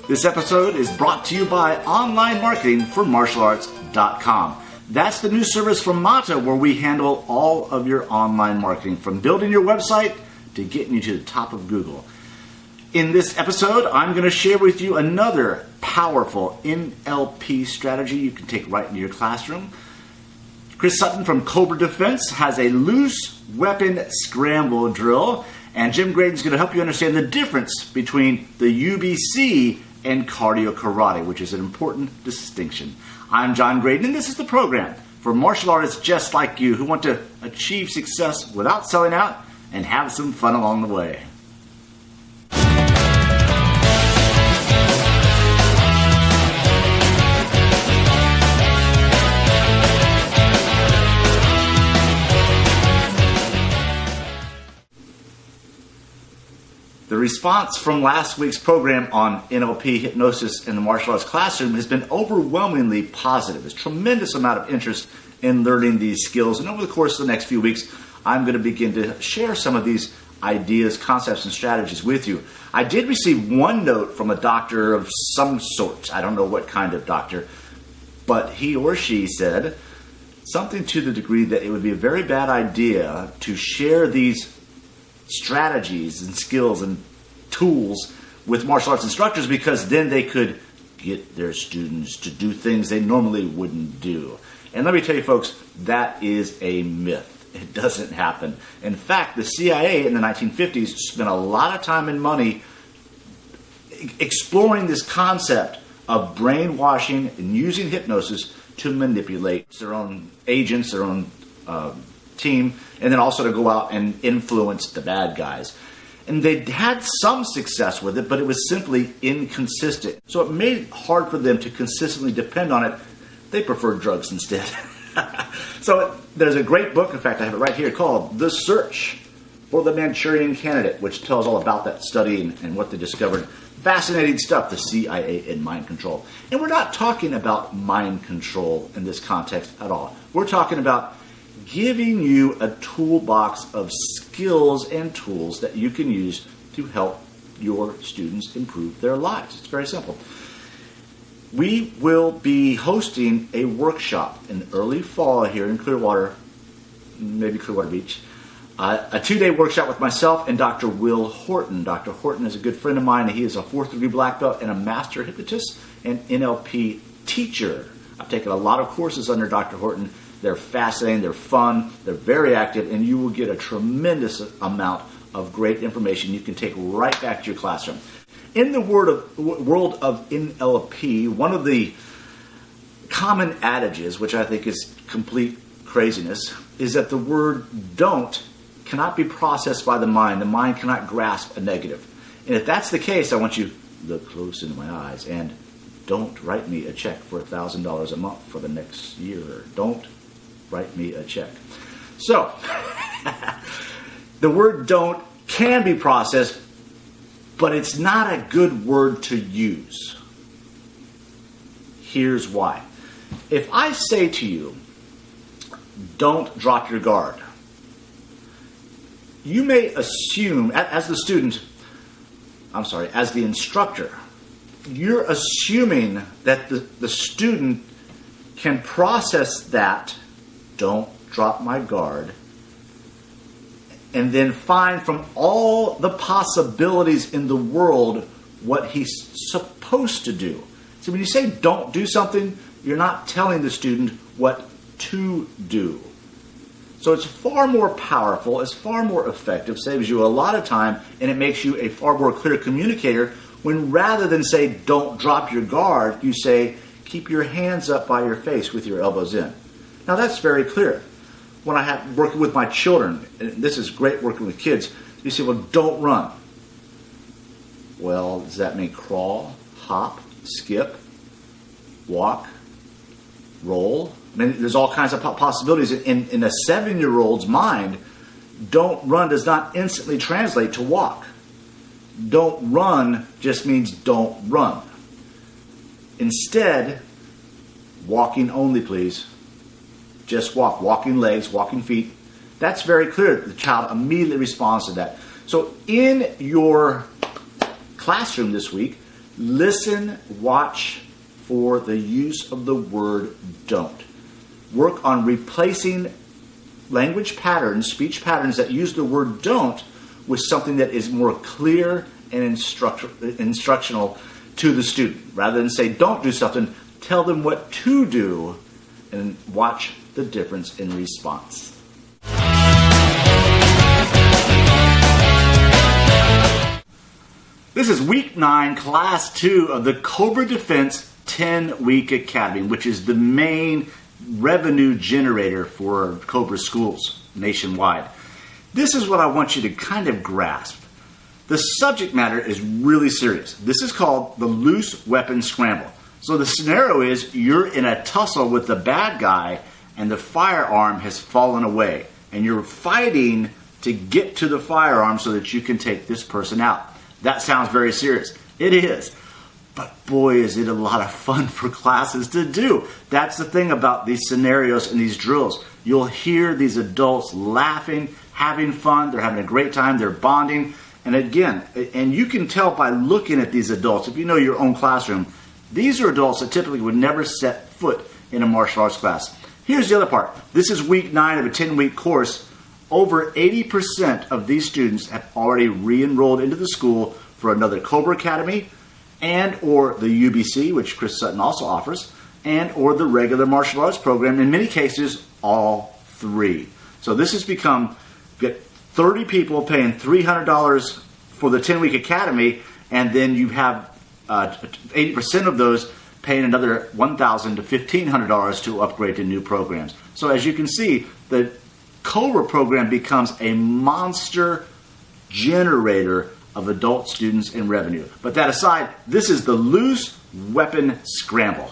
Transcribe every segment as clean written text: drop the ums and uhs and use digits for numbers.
This episode is brought to you by onlinemarketingformartialarts.com. That's the new service from Mata where we handle all of your online marketing, from building your website to getting you to the top of Google. In this episode, I'm going to share with you another powerful NLP strategy you can take right into your classroom. Chris Sutton from Cobra Defense has a loose weapon scramble drill, and Jim Graydon's going to help you understand the difference between the UBC and cardio karate, which is an important distinction. I'm John Graydon, and this is the program for martial artists just like you who want to achieve success without selling out and have some fun along the way. The response from last week's program on NLP, hypnosis, in the martial arts classroom has been overwhelmingly positive. There's a tremendous amount of interest in learning these skills, and over the course of the next few weeks, I'm going to begin to share some of these ideas, concepts, and strategies with you. I did receive one note from a doctor of some sort. I don't know what kind of doctor, but he or she said something to the degree that it would be a very bad idea to share these strategies and skills and tools with martial arts instructors, because then they could get their students to do things they normally wouldn't do. And let me tell you folks, that is a myth. It doesn't happen. In fact, the CIA in the 1950s spent a lot of time and money exploring this concept of brainwashing and using hypnosis to manipulate their own agents, their own team, and then also to go out and influence the bad guys. And they had some success with it, but it was simply inconsistent. So it made it hard for them to consistently depend on it. They preferred drugs instead. So there's a great book, in fact I have it right here, called The Search for the Manchurian Candidate, which tells all about that study and what they discovered. Fascinating stuff, the CIA and mind control. And we're not talking about mind control in this context at all. We're talking about giving you a toolbox of skills and tools that you can use to help your students improve their lives. It's very simple. We will be hosting a workshop in early fall here in Clearwater, maybe Clearwater Beach, a 2-day workshop with myself and Dr. Will Horton. Dr. Horton is a good friend of mine, and he is a 4th degree black belt and a master hypnotist and NLP teacher. I've taken a lot of courses under Dr. Horton. They're fascinating, they're fun, they're very active, and you will get a tremendous amount of great information you can take right back to your classroom. In the world of NLP, one of the common adages, which I think is complete craziness, is that the word don't cannot be processed by the mind. The mind cannot grasp a negative. And if that's the case, I want you to look close into my eyes and don't write me a check for $1,000 a month for the next year. Don't write me a check. So, the word don't can be processed, but it's not a good word to use. Here's why. If I say to you, don't drop your guard, you may assume, as the instructor, you're assuming that the student can process that, don't drop my guard, and then find from all the possibilities in the world what he's supposed to do. So when you say don't do something, you're not telling the student what to do. So it's far more powerful, it's far more effective, saves you a lot of time, and it makes you a far more clear communicator when, rather than say don't drop your guard, you say keep your hands up by your face with your elbows in. Now that's very clear. When I have working with my children, and this is great working with kids, you say, well, don't run. Well, does that mean crawl, hop, skip, walk, roll? I mean, there's all kinds of possibilities. In a 7-year-old's mind, don't run does not instantly translate to walk. Don't run just means don't run. Instead, walking only, please. Just walk. Walking legs, walking feet. That's very clear. The child immediately responds to that. So in your classroom this week, Listen, watch for the use of the word don't. Work on replacing language patterns, speech patterns that use the word don't with something that is more clear and instructional to the student. Rather than say don't do something, tell them what to do and watch the difference in response. This is week 9, class 2 of the Cobra Defense 10-week academy, which is the main revenue generator for Cobra schools nationwide. This is what I want you to kind of grasp. The subject matter is really serious. This is called the loose weapon scramble. So the scenario is you're in a tussle with the bad guy and the firearm has fallen away. And you're fighting to get to the firearm so that you can take this person out. That sounds very serious. It is. But boy, is it a lot of fun for classes to do. That's the thing about these scenarios and these drills. You'll hear these adults laughing, having fun. They're having a great time. They're bonding. And again, and you can tell by looking at these adults, if you know your own classroom, these are adults that typically would never set foot in a martial arts class. Here's the other part. This is week 9 of a 10-week course. Over 80% of these students have already re-enrolled into the school for another Cobra Academy and or the UBC, which Chris Sutton also offers, and or the regular martial arts program. In many cases, all 3. So this has become, get 30 people paying $300 for the 10-week academy, and then you have 80% of those paying another $1,000 to $1,500 to upgrade to new programs. So as you can see, the Cobra program becomes a monster generator of adult students and revenue. But that aside, this is the loose weapon scramble.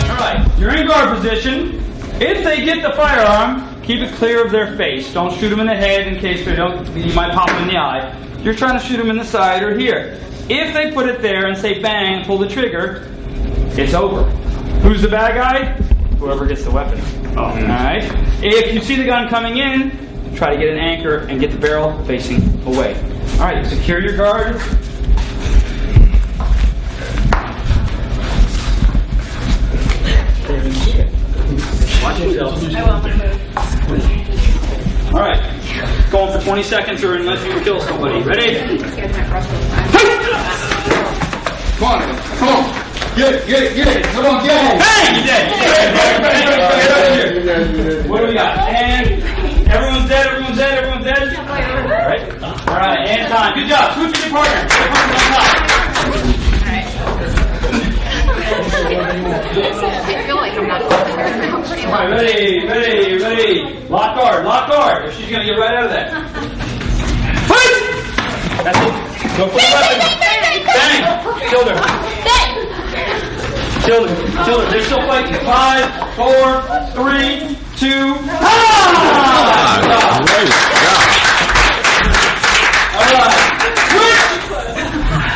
Alright, you're in guard position. If they get the firearm, keep it clear of their face. Don't shoot them in the head in case they don't, you might pop them in the eye. You're trying to shoot them in the side or here. If they put it there and say bang, pull the trigger, it's over. Who's the bad guy? Whoever gets the weapon. Oh. Alright? If you see the gun coming in, try to get an anchor and get the barrel facing away. Alright, secure your guard. Watch yourself. I will. Alright. Going for 20 seconds or unless you kill somebody. Ready? Come on. Come on. Get it. Come on, get it. Bang! You dead. What do we got? And everyone's dead. Alright, and time. Good job. Switch with your partner. I feel like I'm not Alright, ready. Lock guard. Or she's going to get right out of that. Fight! That's it. Go for the weapon. Bang! Killed her. They're still fighting. 5, 4, 3, 2. Alright.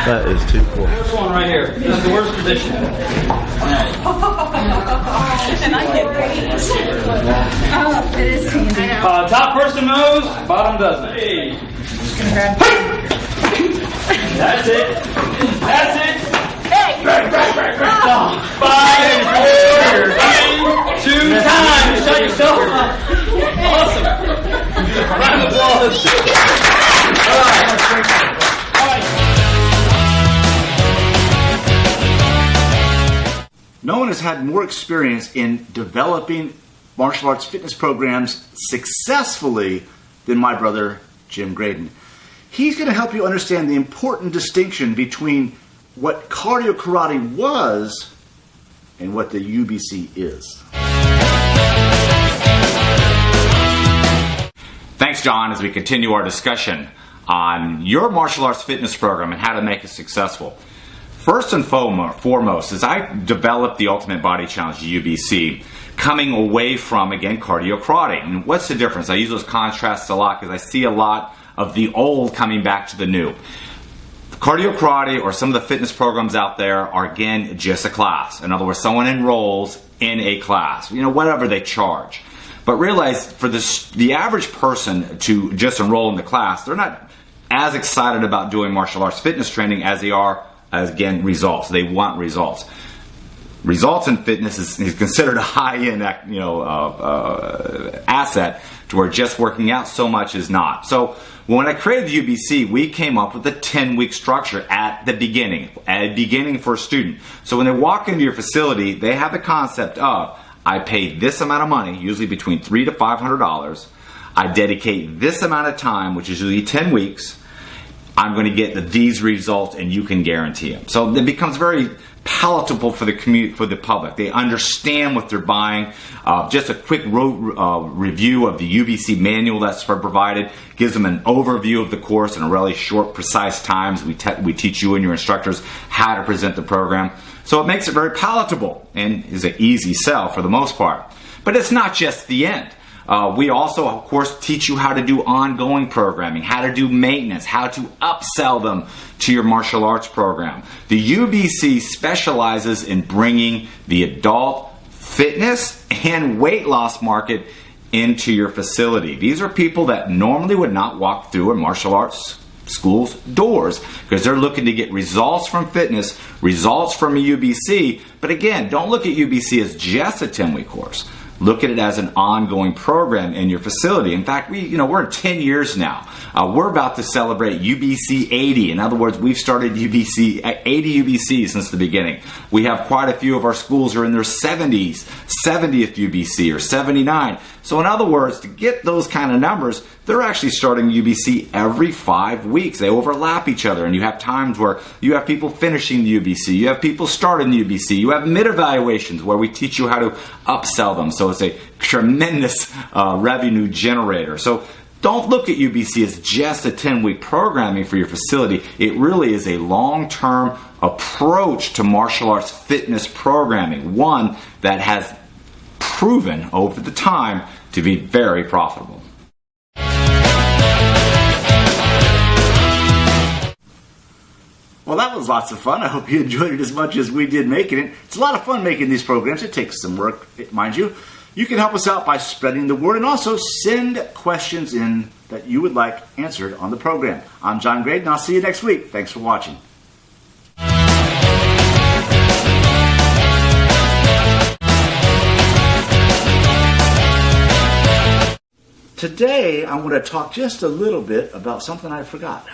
That is too cool. This one right here. This is the worst position. And I get praise. Oh, it is. Top person knows, bottom doesn't. Hey. That's it. Hey. 5, 4, 3, 2, time. Shut yourself up. Awesome. Round of applause. All right. No one has had more experience in developing martial arts fitness programs successfully than my brother, Jim Graydon. He's going to help you understand the important distinction between what cardio karate was and what the UBC is. Thanks, John, as we continue our discussion on your martial arts fitness program and how to make it successful. First and foremost, as I developed the Ultimate Body Challenge UBC, coming away from, again, cardio karate. And what's the difference? I use those contrasts a lot because I see a lot of the old coming back to the new. Cardio karate or some of the fitness programs out there are, again, just a class. In other words, someone enrolls in a class, whatever they charge. But realize for the average person to just enroll in the class, they're not as excited about doing martial arts fitness training as they are, as again, results. They want results. Results in fitness is considered a high-end, asset, to where just working out so much is not. So when I created the UBC, we came up with a 10-week structure at the beginning for a student. So when they walk into your facility, they have the concept of, I pay this amount of money, usually between $300 to $500. I dedicate this amount of time, which is usually 10 weeks. I'm going to get these results, and you can guarantee them. So it becomes very palatable for the public. They understand what they're buying. Just a quick review of the UBC manual that's provided gives them an overview of the course in a really short, precise times. We teach you and your instructors how to present the program. So it makes it very palatable and is an easy sell for the most part. But it's not just the end. We also, of course, teach you how to do ongoing programming, how to do maintenance, how to upsell them to your martial arts program. The UBC specializes in bringing the adult fitness and weight loss market into your facility. These are people that normally would not walk through a martial arts school's doors because they're looking to get results from fitness, results from a UBC. But again, don't look at UBC as just a 10-week course. Look at it as an ongoing program in your facility. In fact, we're in 10 years now. We're about to celebrate UBC 80. In other words, we've started UBC 80 UBCs since the beginning. We have quite a few of our schools are in their 70s, 70th UBC or 79. So in other words, to get those kind of numbers, they're actually starting UBC every 5 weeks. They overlap each other, and you have times where you have people finishing the UBC, you have people starting the UBC, you have mid-evaluations where we teach you how to upsell them. So it's a tremendous revenue generator. So don't look at UBC as just a 10-week programming for your facility. It really is a long-term approach to martial arts fitness programming, one that has proven over the time to be very profitable. Well, that was lots of fun. I hope you enjoyed it as much as we did making it. It's a lot of fun making these programs. It takes some work, mind you. You can help us out by spreading the word and also send questions in that you would like answered on the program. I'm John Grade, and I'll see you next week. Thanks for watching. Today, I want to talk just a little bit about something I forgot.